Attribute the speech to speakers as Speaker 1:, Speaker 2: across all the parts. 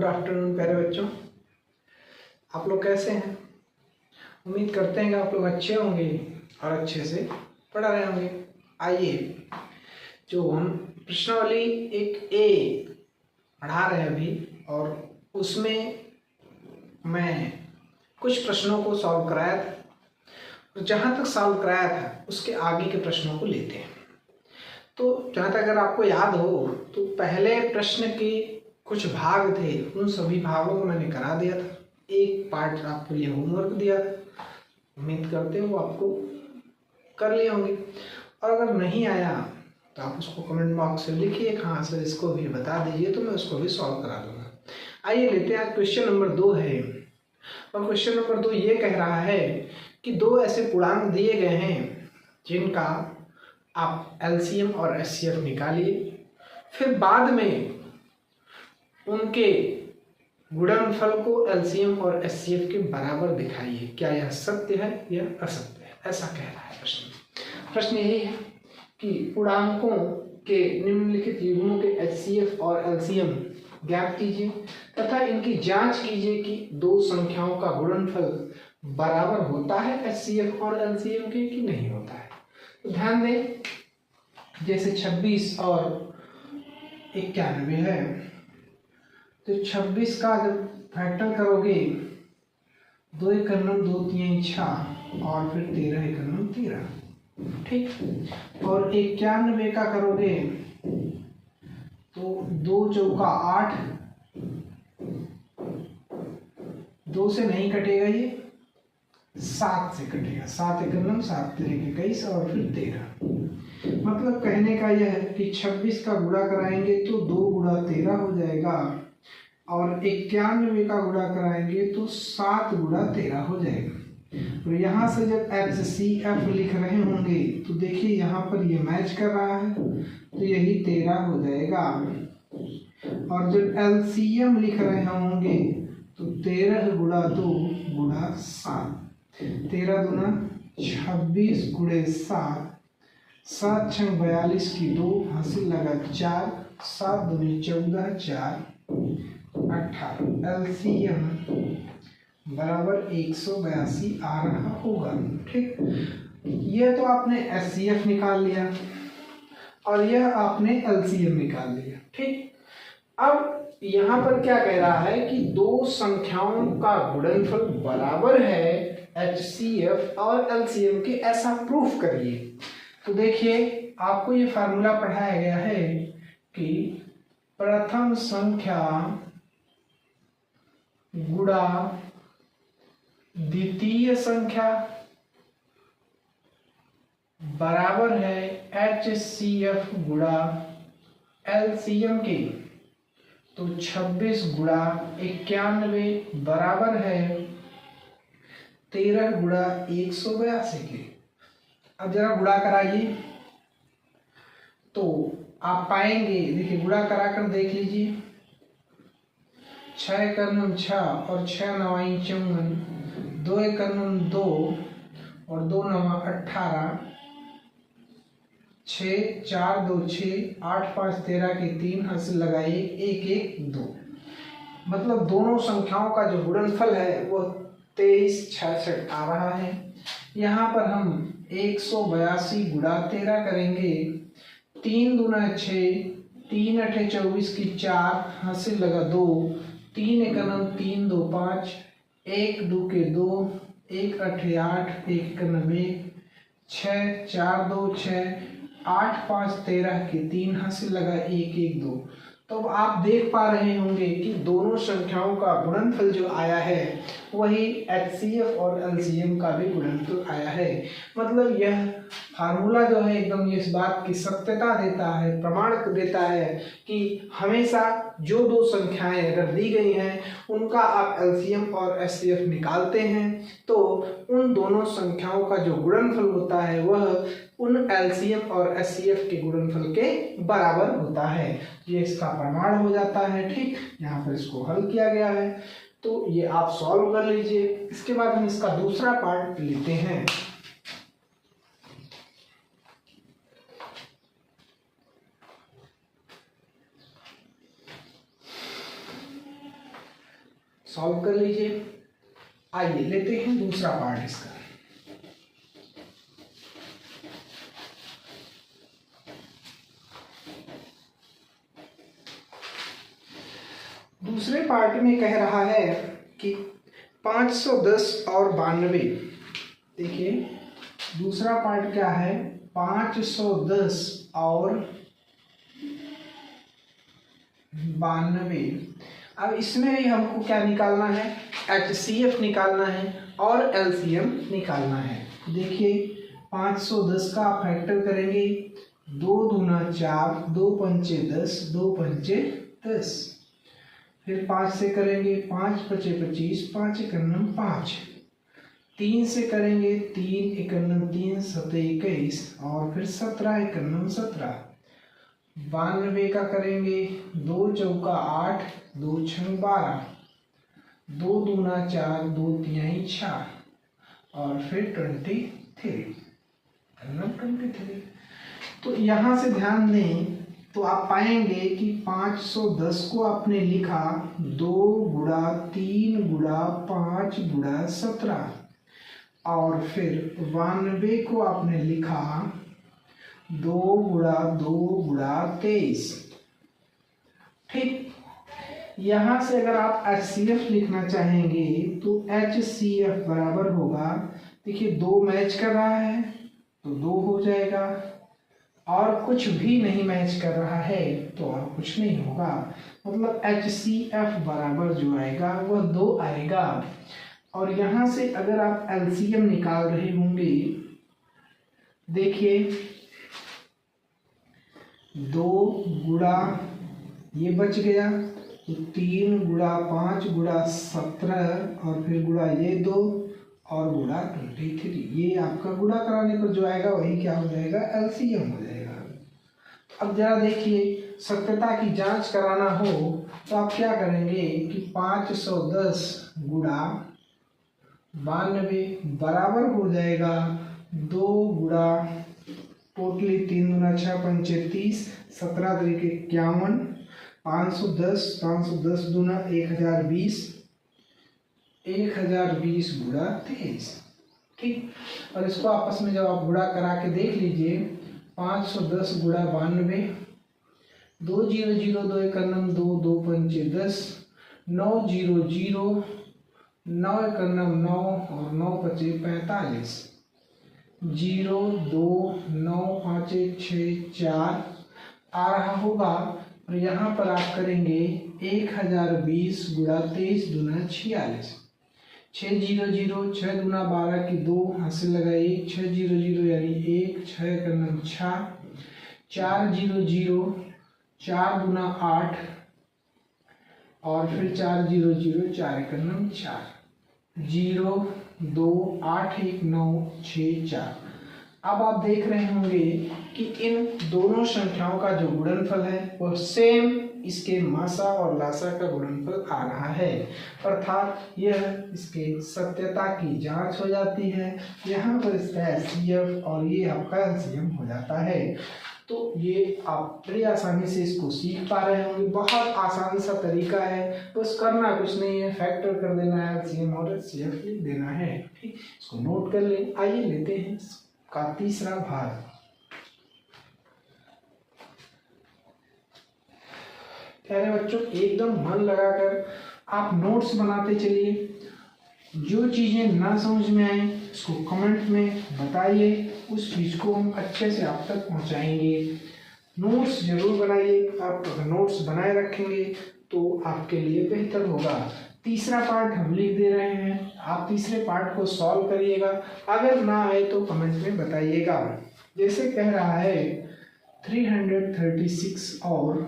Speaker 1: Good afternoon प्यारे बच्चों, आप लोग कैसे हैं। उम्मीद करते हैं कि आप लोग अच्छे होंगे और अच्छे से पढ़ रहे होंगे। आइए, जो हम प्रश्नावली एक ए पढ़ा रहे हैं अभी, और उसमें मैं कुछ प्रश्नों को सॉल्व कराया था, और जहाँ तक सॉल्व कराया था उसके आगे के प्रश्नों को लेते हैं। तो जहाँ तक अगर आपको याद हो तो पहले प्रश्न के कुछ भाग थे, उन सभी भागों को मैंने करा दिया था। एक पार्ट आपके लिए होमवर्क दिया था, उम्मीद करते हो आपको कर लिए होंगे। और अगर नहीं आया तो आप उसको कमेंट बॉक्स में लिखिए, हाँ सर इसको भी बता दीजिए, तो मैं उसको भी सॉल्व करा दूंगा। आइए लेते हैं, क्वेश्चन नंबर 2 है, और क्वेश्चन नंबर 2 ये कह रहा है कि दो ऐसे पूर्णांक दिए गए हैं जिनका आप एलसीएम और एचसीएफ निकालिए, फिर बाद में उनके गुणनफल को एलसीएम और एचसीएफ के बराबर दिखाइए। क्या यह सत्य है या असत्य है, ऐसा कह रहा है प्रश्न यही है कि पूर्णांकों के निम्नलिखित युग्मों के एचसीएफ और एलसीएम ज्ञात कीजिए तथा इनकी जांच कीजिए कि दो संख्याओं का गुणनफल बराबर होता है एचसीएफ और एलसीएम के कि नहीं होता है। तो ध्यान दें, जैसे 26 और 91 है, तो 26 का जब फैक्टर करोगे 2 1 2 3 6 और फिर 13 1 13, ठीक। और 91 का करोगे तो 2 चौका 8, 2 से नहीं कटेगा, ये 7 से कटेगा, 7 1 7 3 21 और फिर 13। मतलब कहने का यह है कि 26 का गुणा कराएंगे तो 2 गुणा 13 हो जाएगा, और 91 का गुणा कराएंगे तो 7 गुणा 13 हो जाएगा। और यहाँ से जब HCF लिख रहे होंगे तो देखिए यहाँ पर ये मैच कर रहा है, तो यही 13 हो जाएगा। और जब LCM लिख रहे होंगे तो 13 गुणा 2 गुणा 7, 13 दूना 26 गुणे 7, 7 6 42 की 2 हासिल लगा 4, 7 दूनी 14 4 18, एलसीएम बराबर 182 आ रहा होगा, ठीक। यह तो आपने एचसीएफ निकाल लिया और यह आपने एलसीएम निकाल लिया, ठीक। अब यहाँ पर क्या कह रहा है कि दो संख्याओं का गुणनफल बराबर है एचसीएफ और एलसीएम के, ऐसा प्रूफ करिए। तो देखिए, आपको ये फार्मूला पढ़ाया गया है कि प्रथम संख्या गुणा द्वितीय संख्या बराबर है एचसीएफ गुणा एलसीएम के। तो 26 गुणा 91 बराबर है 13 गुणा 182 के। अब जरा गुणा कराइए तो आप पाएंगे, देखिए गुणा कराकर देख लीजिए, 6 1 6 और 6 9 54, 2 1 2 और 2 9 18, 6 4 2 6 8 5 13 के 3 हासिल लगाइए 1 1 2। मतलब दोनों संख्याओं का जो गुणनफल है वो 23 66 आ रहा है। यहाँ पर हम 182 गुणा 13 करेंगे, 3 दूना 6, 3 8 24 की 4 हासिल लगा 2, 3 1 3 2 5, 1 2 के 2, 1 8 8, 1 1 6 4 2 6, 8 5 13 के 3 हासिल लगा 1 1 2। तो अब आप देख पा रहे होंगे कि दोनों संख्याओं का गुणनफल जो आया है वही एचसीएफ और एलसीएम का भी गुणनफल आया है। मतलब यह फार्मूला जो है एकदम इस बात की सत्यता देता है, प्रमाण देता है कि हमेशा जो दो संख्याएं अगर दी गई हैं उनका आप एलसीएम और एचसीएफ निकालते हैं तो उन दोनों संख्याओं का जो गुणनफल होता है वह उन एलसीएम और एचसीएफ के गुणनफल के बराबर होता है। ये इसका प्रमाण हो जाता है, ठीक। यहाँ पर इसको हल किया गया है, तो ये आप सॉल्व कर लीजिए। इसके बाद हम इसका दूसरा पार्ट लेते हैं। सॉल्व कर लीजिए। आइए लेते हैं दूसरा पार्ट इसका। दूसरे पार्ट में कह रहा है कि 510 और 92। देखिए दूसरा पार्ट क्या है, 510 और 92। अब इसमें भी हमको क्या निकालना है, HCF निकालना है और LCM निकालना है। देखिए 510 का आप फैक्टर करेंगे, 2 दूना 4, 2 पंचे 10, 2 पंचे 10। फिर 5 से करेंगे, 5 पचे 25, 5 एकन्नम 5। 3 से करेंगे, 3 एकन्नम 3, 7 21 और फिर 17 एकन्नम 17। 92 का करेंगे, 2 चौका 8, 2 छंग 12, 2 दूना 4, 2 तिहाई 6 और फिर 23। तो यहाँ से ध्यान दें तो आप पाएंगे कि 510 को आपने लिखा 2 गुणा 3 गुणा 5 गुणा 17 और फिर 92 को आपने लिखा 2 गुणा 2 गुणा 23। ठीक, यहां से अगर आप HCF लिखना चाहेंगे तो HCF बराबर होगा, देखिए 2 मैच कर रहा है तो 2 हो जाएगा, और कुछ भी नहीं मैच कर रहा है तो और कुछ नहीं होगा। मतलब HCF बराबर जो आएगा वह 2 आएगा। और यहां से अगर आप LCM निकाल रहे होंगे, देखिए 2 गुणा ये बच गया तो 3 गुणा 5 गुणा 17 और फिर गुणा ये 2 और गुणा 23। ये आपका गुणा कराने पर जो आएगा वही क्या हो जाएगा, LCM हो जाएगा। अब जरा देखिए, सत्यता की जांच कराना हो तो आप क्या करेंगे कि 510 गुणा 92 बराबर हो जाएगा 2 गुणा टोटली 3 दूना 6 पंचे 30, 17 तरीके 51, 510 दूना 1020, 1020 गुणा 23। ठीक, और इसको आपस में जब आप गुणा करा के देख लीजिए, 510 गुणा 92, 2 0 0 2 एकन्नम 2, 2 पंचे 10, 9 0 0, 9 एकन्नम 9 और 9 पचे 45, 0 2 9 5 6 4 आ रहा होगा। और यहाँ पर आप करेंगे 1020 गुणा 23 दूना 46, 6 0 0, 6 दूना 12 की 2 हासिल लगाइए, 6 0 0 यानी 1, 6 एकन्नम 6, 4 0 0, 4 दूना 8 और फिर 4 0 0, 4 एकन्नम 4, 0 2 8 1 9 6 4। अब आप देख रहे होंगे कि इन दोनों संख्याओं का जो गुणनफल है वह सेम इसके मासा और लासा का गुणनफल आ रहा है, अर्थात यह इसके सत्यता की जांच हो जाती है। यहाँ पर इसका HCF और ये आपका LCM हो जाता है। तो ये आप बड़ी आसानी से इसको सीख पा रहे होंगे। बहुत आसान सा तरीका है, बस करना कुछ नहीं है, फैक्टर कर देना है, LCM और HCF लिख देना है। ठीक, इसको नोट कर लें। आइए लेते हैं का तीसरा भाग। प्यारे बच्चों, एकदम मन लगाकर आप नोट्स बनाते चलिए। जो चीजें ना समझ में आए उसको कमेंट में बताइए, उस चीज को हम अच्छे से आप तक पहुंचाएंगे। नोट्स जरूर बनाइए। आप अगर नोट्स बनाए रखेंगे तो आपके लिए बेहतर होगा। तीसरा पार्ट हम लिख दे रहे हैं, आप तीसरे पार्ट को सॉल्व करिएगा। अगर ना आए तो कमेंट में बताइएगा। जैसे कह रहा है 336 और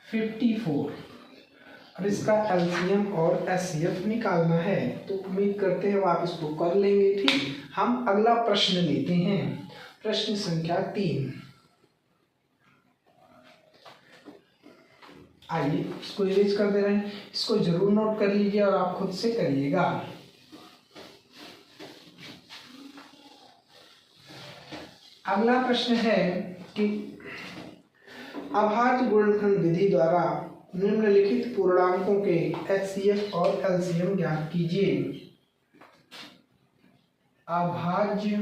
Speaker 1: 54 और इसका LCM और HCF निकालना है, तो उम्मीद करते हैं आप इसको कर लेंगे। ठीक, हम अगला प्रश्न लेते हैं, प्रश्न संख्या 3। आइए इसको इरेज कर दे रहे हैं, इसको जरूर नोट कर लीजिए और आप खुद से करिएगा। अगला प्रश्न है कि अभाज्य गुणनखंड विधि द्वारा निम्नलिखित पूर्णांकों के HCF और LCM ज्ञात कीजिए। अभाज्य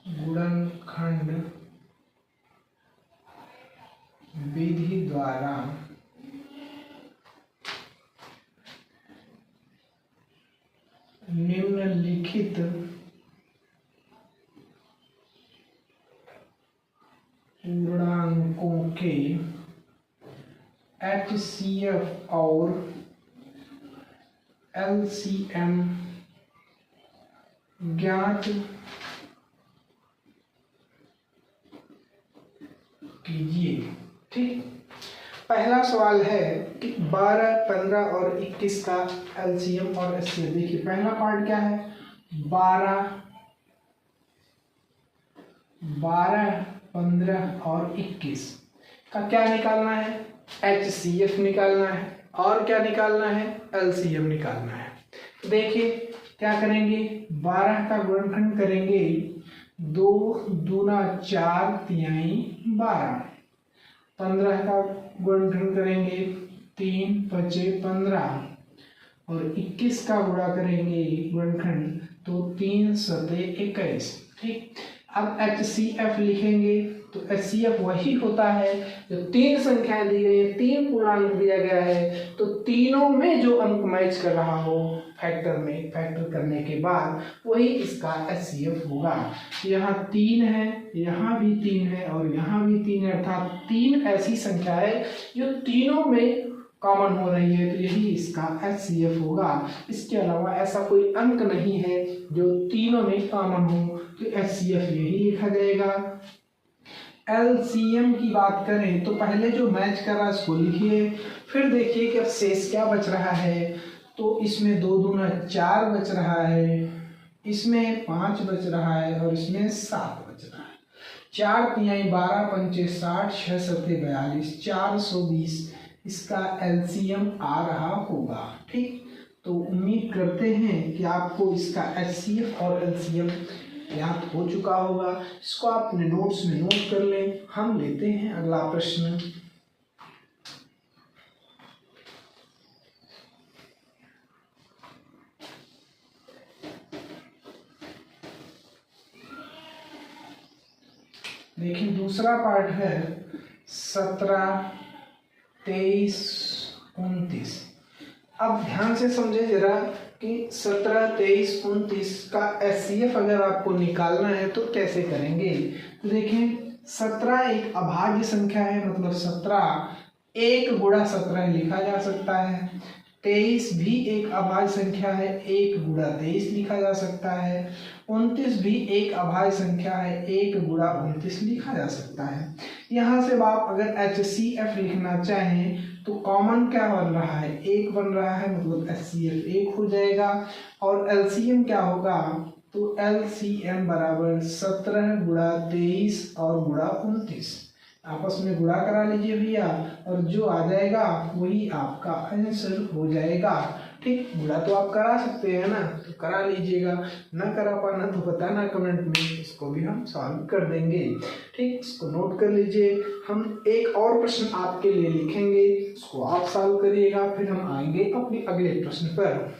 Speaker 1: गुणनखंड विधि द्वारा निम्नलिखित पूर्णांकों के HCF और LCM ज्ञात कीजिए। ठीक, पहला सवाल है कि 12, 15 और 21 का LCM और HCF। देखिए पहला पार्ट क्या है, 12, 15 और 21 का क्या निकालना है, HCF निकालना है और क्या निकालना है, LCM निकालना है। देखिए क्या करेंगे, 12 का गुणनखंड करेंगे 2 दूना 4 तिहाई 12, 15 का गुणनखंड करेंगे 3 पचे 15 और 21 का गुणा करेंगे गुणनखंड तो 3 सते 21। ठीक, अब HCF लिखेंगे तो HCF वही होता है जो तीन संख्याएं दी गई है, तीन पूर्णांक दिया गया है तो तीनों में जो अंक मैच कर रहा हो फैक्टर में, फैक्टर करने के बाद वही इसका HCF होगा। यहाँ 3 है, यहाँ भी 3 है और यहाँ भी 3 है, अर्थात 3 ऐसी संख्या है जो तीनों में कॉमन हो रही है तो यही इसका HCF होगा। इसके अलावा ऐसा कोई अंक नहीं है जो तीनों में कॉमन हो तो HCF यही लिखा जाएगा। LCM की बात करें तो पहले जो मैच कर रहा है इसको लिखिए, फिर देखिए कि अब शेष क्या बच रहा है। तो इसमें 2 दूना 4 बच रहा है, इसमें 5 बच रहा है और इसमें 7 बच रहा है। 4 तिहाई 12 पंचे 60 6 सते 42 420 इसका LCM आ रहा होगा। ठीक, तो उम्मीद करते हैं कि आपको इसका HCF और LCM याद हो चुका होगा। इसको आप अपने नोट्स में नोट कर लें। हम लेते हैं अगला प्रश्न। देखिए दूसरा पार्ट है 17, 23, 29। अब ध्यान से समझे जरा कि 17, 23, 29 का HCF अगर आपको निकालना है तो कैसे करेंगे। तो देखें 17 एक अभाज्य संख्या है, मतलब 17 1 गुणा 17 लिखा जा सकता है। 23 भी एक अभाज्य संख्या है, 1 गुणा 23 लिखा जा सकता है। 29 भी एक अभाज्य संख्या है, 1 गुणा 29 लिखा जा सकता है। यहाँ से आप अगर HCF लिखना चाहें तो कॉमन क्या बन रहा है, 1 बन रहा है, मतलब HCF 1 हो जाएगा। और LCM क्या होगा, तो LCM बराबर 17 गुणा 23 और गुणा 29 आपस में गुणा करा लीजिए भैया और जो आ जाएगा वही आपका आंसर हो जाएगा। ठीक, गुणा तो आप करा सकते हैं ना, तो करा लीजिएगा, ना करा पाना तो बताना कमेंट में, इसको भी हम सॉल्व कर देंगे। ठीक, इसको नोट कर लीजिए। हम एक और प्रश्न आपके लिए लिखेंगे, इसको आप सॉल्व करिएगा, फिर हम आएंगे अपने अगले प्रश्न पर।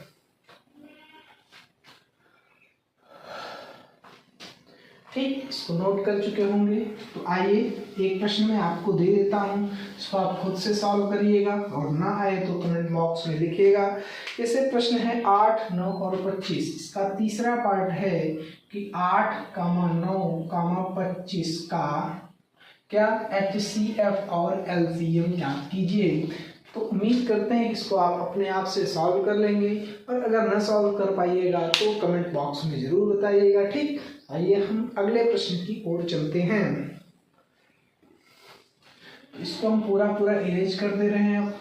Speaker 1: ठीक, इसको नोट कर चुके होंगे तो आइए एक प्रश्न मैं आपको दे देता हूँ, इसको आप खुद से सॉल्व करिएगा और ना आए तो कमेंट बॉक्स में लिखिएगा। जैसे प्रश्न है 8, 9 और 25। इसका तीसरा पार्ट है कि 8, 9, 25 का क्या HCF और LCM याद कीजिए। तो उम्मीद करते हैं कि इसको आप अपने आप से सॉल्व कर लेंगे और अगर ना सॉल्व कर पाइएगा तो कमेंट बॉक्स में जरूर बताइएगा। ठीक, आइए हम अगले प्रश्न की ओर चलते हैं। इसको हम पूरा इरेज कर दे रहे हैं। अब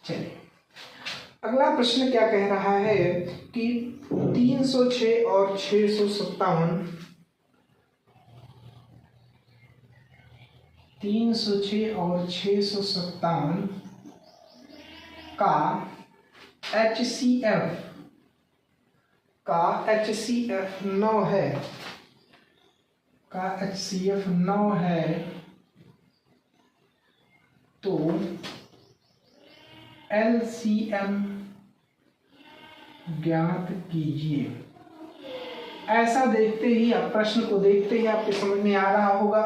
Speaker 1: चलिए अगला प्रश्न क्या कह रहा है कि 306 और 657 306 और 657 का HCF का HCF 9 है, का HCF 9 है, तो LCM ज्ञात कीजिए। ऐसा देखते ही, आप प्रश्न को देखते ही आपके समझ में आ रहा होगा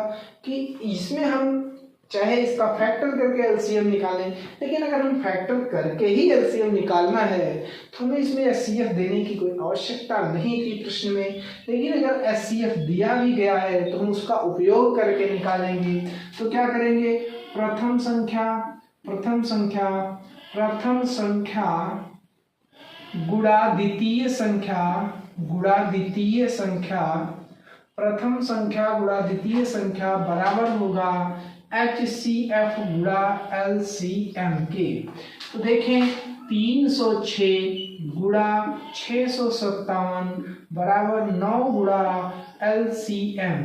Speaker 1: कि इसमें हम चाहे इसका फैक्टर करके एलसीएम निकालें, लेकिन अगर हम फैक्टर करके ही एलसीएम निकालना है तो हमें इसमें एचसीएफ देने की कोई आवश्यकता नहीं थी प्रश्न में। लेकिन अगर एचसीएफ दिया भी गया है तो हम उसका उपयोग करके निकालेंगे। तो क्या करेंगे, प्रथम संख्या गुणा द्वितीय संख्या प्रथम संख्या गुणा द्वितीय संख्या बराबर होगा HCF गुणा LCM के। तो देखें 306 गुणा 657 बराबर 9 गुणा LCM।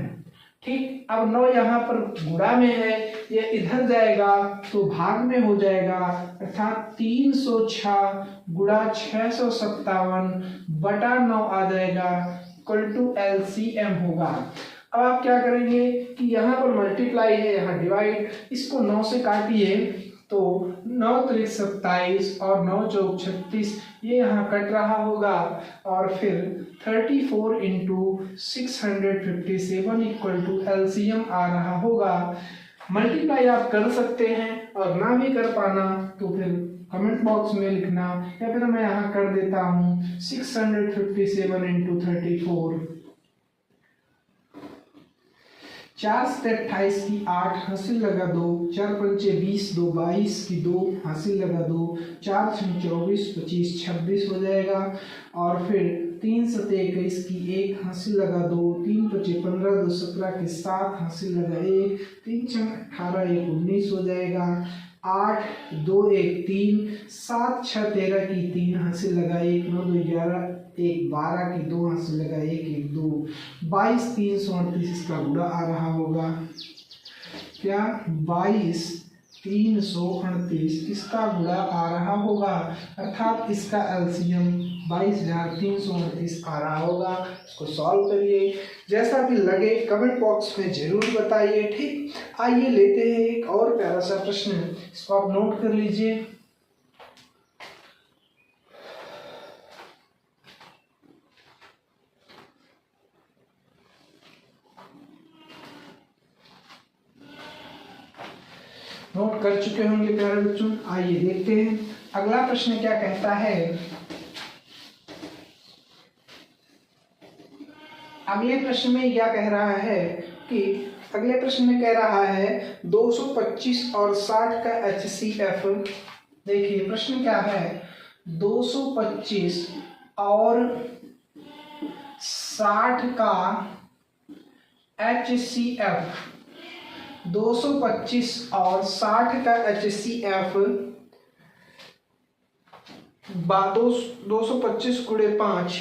Speaker 1: ठीक, अब 9 यहाँ पर गुणा में है, ये इधर जाएगा तो भाग में हो जाएगा, अर्थात 306 गुणा 657 बटा 9 आ जाएगा, इक्वल टू LCM होगा। अब आप क्या करेंगे कि यहाँ पर मल्टीप्लाई है, यहाँ डिवाइड, इसको 9 से काटिए तो 9 त्रिक 27 और 9 चौक 36, ये यहाँ कट रहा होगा, और फिर 34 इंटू 657 इक्वल टू LCM आ रहा होगा। मल्टीप्लाई आप कर सकते हैं, और ना भी कर पाना तो फिर कमेंट बॉक्स में लिखना, या फिर मैं यहाँ कर देता हूँ 657 इंटू 34, 4 से 28 की 8 हासिल लगा 2, 4 पंचे 20, 2 22 की 2 हासिल लगा 2, 4 6 24, 25 26 हो जाएगा, और फिर 3 7 21 की 1 हासिल लगा 2, 3 5 15, 2 17 की 7 हासिल लगा 1, 3 6 18, 1 19 हो जाएगा, 8 2 1 3, 7 6 13 की 3 हासिल लगा 1, 9 2 11, 1 12 की 2 हासिल लगा 1 1 2, 22 338 इसका गुणा आ रहा होगा। क्या 22 338 इसका गुणा आ रहा होगा, अर्थात इसका एलसीएम 22,338 आ रहा होगा। इसको सॉल्व करिए, जैसा भी लगे कमेंट बॉक्स में जरूर बताइए। ठीक, आइए लेते हैं एक और प्यारा सा प्रश्न, इसको आप नोट कर लीजिए। नोट कर चुके होंगे प्यारे बच्चों, आइए देखते हैं अगला प्रश्न क्या कहता है। अगले प्रश्न में क्या कह रहा है कि अगले प्रश्न में कह रहा है 225 और 60 का HCF। देखिए प्रश्न क्या है, 225 और 60 का HCF, 225 और 60 का HCF 225 गुणे 5,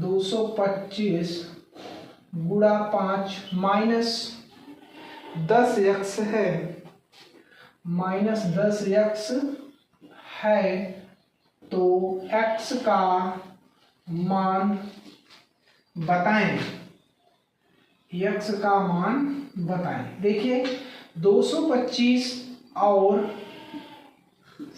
Speaker 1: 225 गुणा 5 माइनस 10x है, माइनस 10x है, तो x का मान बताएं, x का मान बताएं। देखिए 225 और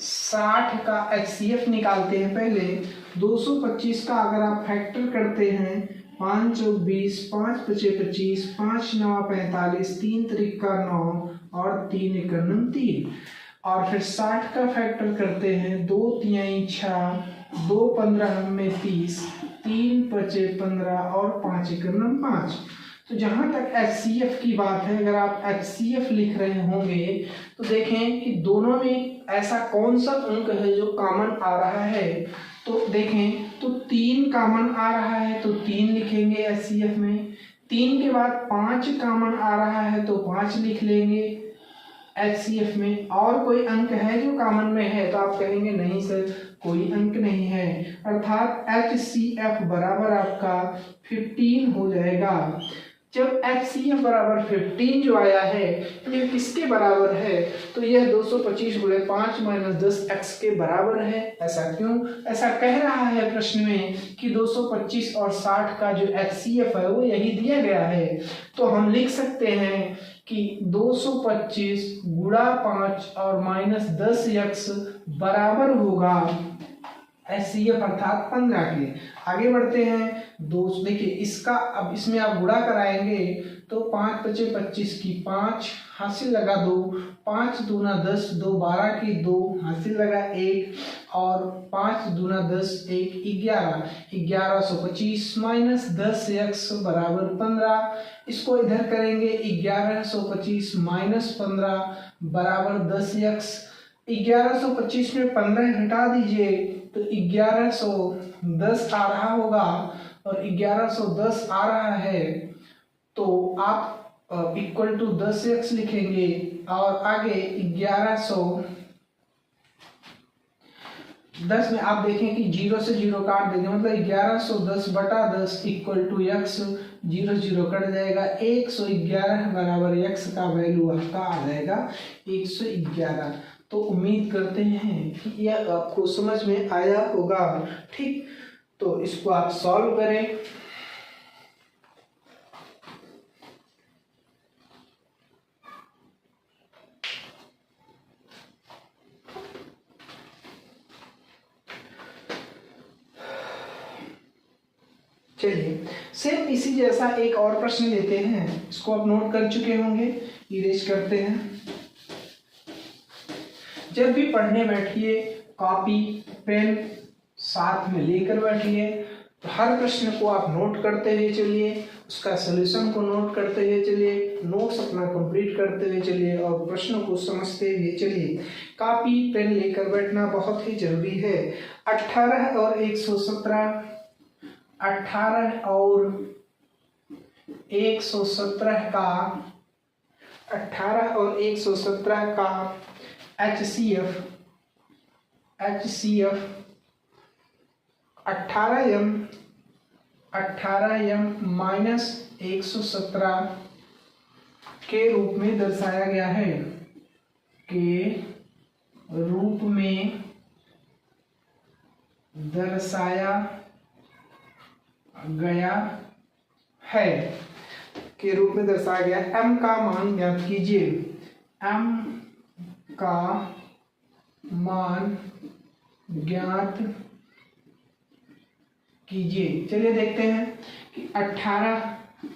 Speaker 1: 60 का HCF निकालते हैं। पहले 225 का अगर आप फैक्टर करते हैं, 5 चौक 20, 5 पचे 25, 5 9 45, 3 त्रिका 9 और 3 एकम 3, और फिर 60 का फैक्टर करते हैं, 2 तिहाई 6, 2 15 में 30, 3 पचे 15 और 5 एकम 5। तो जहां तक HCF की बात है, अगर आप HCF लिख रहे होंगे तो देखें कि दोनों में ऐसा कौन सा अंक है जो कॉमन आ रहा है। तो देखें तो 3 कॉमन आ रहा है तो 3 लिखेंगे HCF में, 3 के बाद 5 कॉमन आ रहा है तो 5 लिख लेंगे HCF में। और कोई अंक है जो कॉमन में है तो आप कहेंगे नहीं सर कोई अंक नहीं है, अर्थात HCF बराबर आपका 15 हो जाएगा। जब HCF बराबर 15 जो आया है ये किसके बराबर है, तो यह 225 गुणे 5 माइनस 10x के बराबर है। ऐसा क्यों? ऐसा कह रहा है प्रश्न में कि 225 और 60 का जो HCF है वो यही दिया गया है। तो हम लिख सकते हैं कि 225 गुणा 5 और माइनस 10x बराबर होगा HCF अर्थात 15 के। आगे बढ़ते हैं। देखिए इसका अब इसमें आप गुणा कराएंगे तो 5 बचे 25 की 5 हासिल लगा 2, 5 दूना 10, 2 12 की 2 हासिल लगा 1 और 5 दूना 10 1 11, 1125 माइनस 10x बराबर 15। इसको इधर करेंगे 1125 माइनस 15 बराबर 10x। 1125 में 15 घटा दीजिए तो 1110 आ रहा होगा और 1110 आ रहा है तो आप इक्वल टू 10x लिखेंगे और आगे 1110 में आप देखें कि 0 से 0 काट देंगे, मतलब 1110 बटा 10 इक्वल टू x, 0 0 कट जाएगा, 111 बराबर x का वैल्यू आपका आ जाएगा 111। तो उम्मीद करते हैं कि यह आपको समझ में आया होगा। ठीक, तो इसको आप सॉल्व करें। चलिए सेम इसी जैसा एक और प्रश्न लेते हैं, इसको आप नोट कर चुके होंगे, इरेज करते हैं। जब भी पढ़ने बैठिए कॉपी पेन साथ में लेकर बैठिए, तो हर प्रश्न को आप नोट करते हुए चलिए, उसका सलूशन को नोट करते हुए चलिए, नोट्स अपना कंप्लीट करते हुए चलिए और प्रश्न को समझते हुए चलिए। कॉपी पेन लेकर बैठना बहुत ही जरूरी है। 18 और 117, 18 और 117 का 18 और 117 का HCF 18m माइनस 117 के रूप में दर्शाया गया है, के रूप में दर्शाया गया है, के रूप में दर्शाया गया। m का मान ज्ञात कीजिए, m का मान ज्ञात कीजिए। चलिए देखते हैं कि 18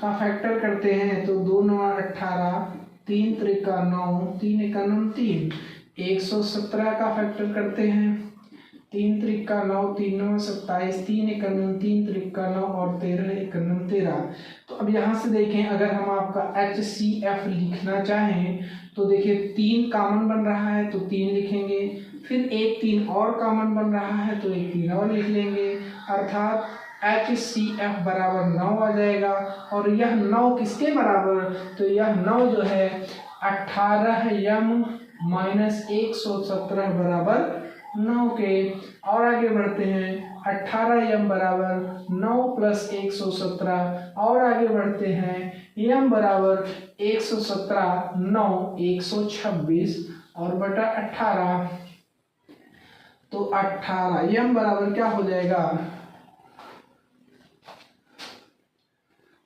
Speaker 1: का फैक्टर करते हैं तो 2 9 18, 3 त्रिका 9, 3 एका 9 3। 117 का फैक्टर करते हैं, 3 त्रिका 9, 3 9 27, 3 एका 9, 3 त्रिका 9 और 13 एका 9 13। तो अब यहाँ से देखें, अगर हम आपका HCF लिखना चाहें तो देखिए 3 कॉमन बन रहा है तो 3 लिखेंगे, फिर एक 3 और कॉमन बन रहा है तो एक 3 और लिख लेंगे, अर्थात HCF बराबर 9 आ जाएगा। और यह 9 किसके बराबर, तो यह 9 जो है 18m माइनस 117 बराबर 9 के। और आगे बढ़ते हैं, 18m बराबर 9 प्लस 117 और आगे बढ़ते हैं, m बराबर 117 9 126 और बटा 18। तो 18 m बराबर क्या हो जाएगा,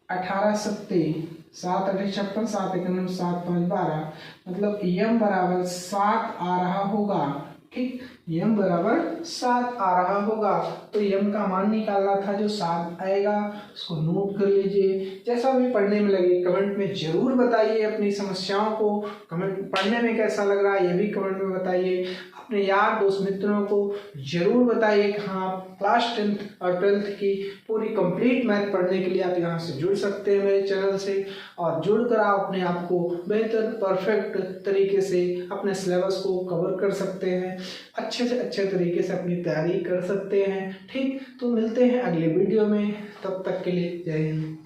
Speaker 1: 18 सत्ते 7 8 56, 7 1 9 7 5 12, मतलब m बराबर 7 आ रहा होगा। ठीक, m बराबर 7 आ रहा होगा। तो m का मान निकालना था जो 7 आएगा, उसको नोट कर लीजिए। जैसा भी पढ़ने में लगे कमेंट में जरूर बताइए, अपनी समस्याओं को कमेंट पढ़ने में कैसा लग रहा है ये भी कमेंट में बताइए। अपने यार दोस्त मित्रों को जरूर बताइए कि हाँ, क्लास 10th और 12th की पूरी कंप्लीट मैथ पढ़ने के लिए आप यहाँ से जुड़ सकते हैं मेरे चैनल से, और जुड़कर आप अपने आप को बेहतर परफेक्ट तरीके से अपने सिलेबस को कवर कर सकते हैं, अच्छे से अच्छे तरीके से अपनी तैयारी कर सकते हैं। ठीक, तो मिलते हैं अगले वीडियो में, तब तक के लिए जय हिंद।